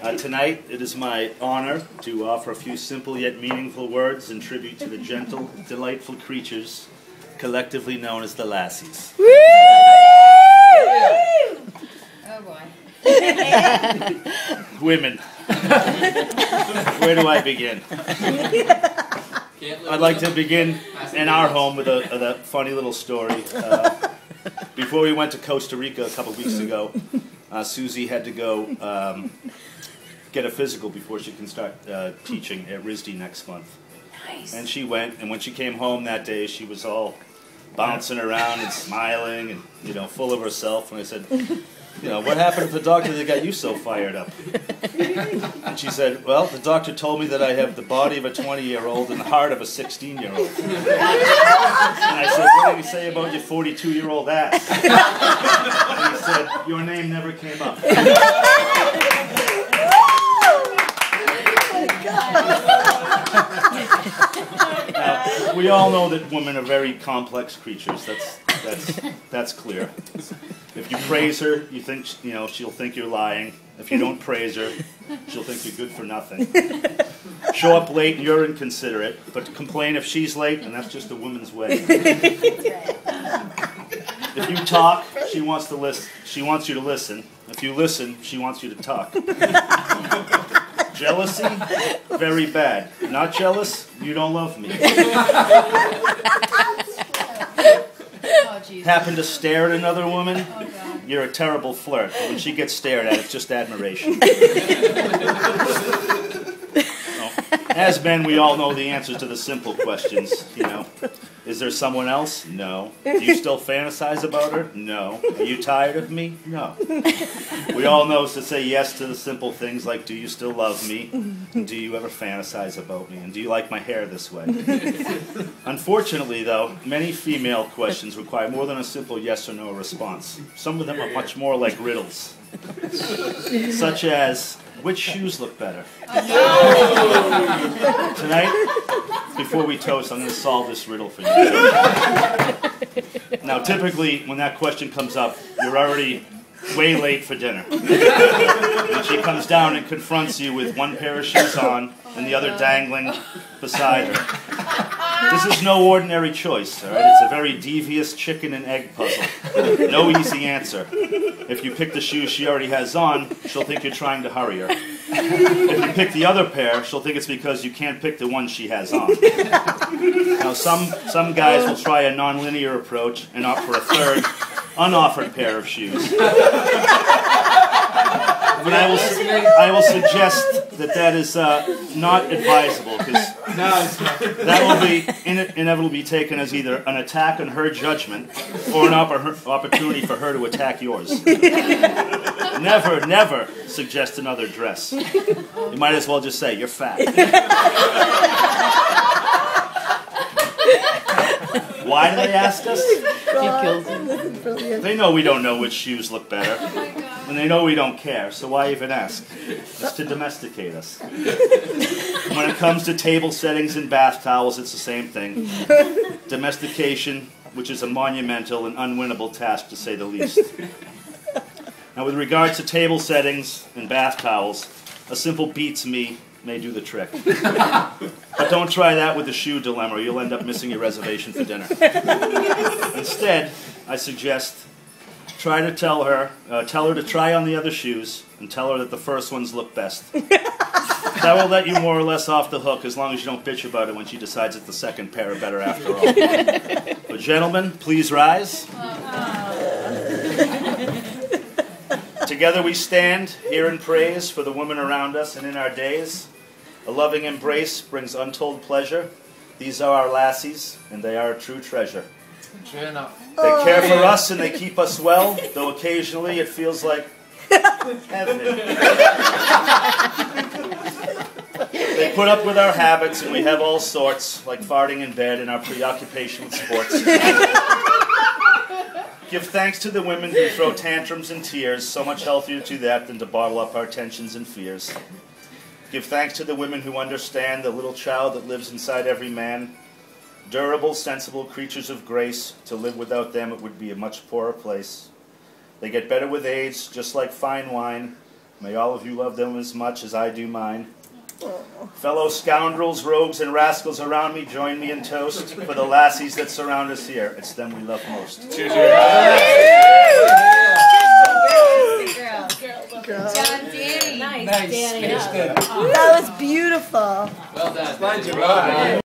Tonight, it is my honor to offer a few simple yet meaningful words in tribute to the gentle, delightful creatures collectively known as the Lassies. Woo! Oh boy. Women. Where do I begin? I'd like to begin in our home with a funny little story. Before we went to Costa Rica a couple weeks ago, Susie had to go get a physical before she can start teaching at RISD next month. Nice. And she went, and when she came home that day, she was all bouncing around and smiling and, you know, full of herself. And I said, you know, what happened to the doctor that got you so fired up? And she said, well, the doctor told me that I have the body of a 20-year-old and the heart of a 16-year-old. And I said, what did he say about your 42-year-old ass? And he said, your name never came up. Now, we all know that women are very complex creatures. That's clear. If you praise her, she'll think you're lying. If you don't praise her, she'll think you're good for nothing. Show up late and you're inconsiderate, but complain if she's late, and that's just a woman's way. If you talk, she wants to listen. She wants you to listen. If you listen, she wants you to talk. Jealousy, very bad. Not jealous, you don't love me. Happen to stare at another woman, you're a terrible flirt. But when she gets stared at, it's just admiration. As men, we all know the answers to the simple questions, you know. Is there someone else? No. Do you still fantasize about her? No. Are you tired of me? No. We all know to say yes to the simple things like, do you still love me? And do you ever fantasize about me? And do you like my hair this way? Unfortunately, though, many female questions require more than a simple yes or no response. Some of them are much more like riddles. Such as, which shoes look better? Tonight, before we toast, I'm going to solve this riddle for you. Now, typically, when that question comes up, you're already way late for dinner. And she comes down and confronts you with one pair of shoes on and the other dangling beside her. This is no ordinary choice, all right? It's a very devious chicken and egg puzzle. No easy answer. If you pick the shoes she already has on, she'll think you're trying to hurry her. If you pick the other pair, she'll think it's because you can't pick the one she has on. Now, some guys will try a non-linear approach and opt for a third, unoffered pair of shoes. But I will suggest that is not advisable, because that will be inevitably taken as either an attack on her judgment or an opportunity for her to attack yours. Never, never suggest another dress. You might as well just say, you're fat. Why do they ask us? They know we don't know which shoes look better. And they know we don't care, so why even ask? It's to domesticate us. When it comes to table settings and bath towels, it's the same thing. Domestication, which is a monumental and unwinnable task, to say the least. Now, with regards to table settings and bath towels, a simple beats me may do the trick. But don't try that with the shoe dilemma, or you'll end up missing your reservation for dinner. Instead, I suggest try to tell her to try on the other shoes and tell her that the first ones look best. That will let you more or less off the hook, as long as you don't bitch about it when she decides that the second pair are better after all. But gentlemen, please rise. Together we stand here in praise for the women around us and in our days. A loving embrace brings untold pleasure. These are our lassies, and they are a true treasure. True enough. They care for us and they keep us well, though occasionally it feels like heaven. They put up with our habits, and we have all sorts, like farting in bed and our preoccupation with sports. Give thanks to the women who throw tantrums and tears, so much healthier to that than to bottle up our tensions and fears. Give thanks to the women who understand the little child that lives inside every man. Durable, sensible creatures of grace. To live without them, it would be a much poorer place. They get better with age, just like fine wine. May all of you love them as much as I do mine. Fellow scoundrels, rogues, and rascals around me, join me in toast for the lassies that surround us here. It's them we love most. Cheers. John, Danny. Nice. Danny. That was beautiful. Well done.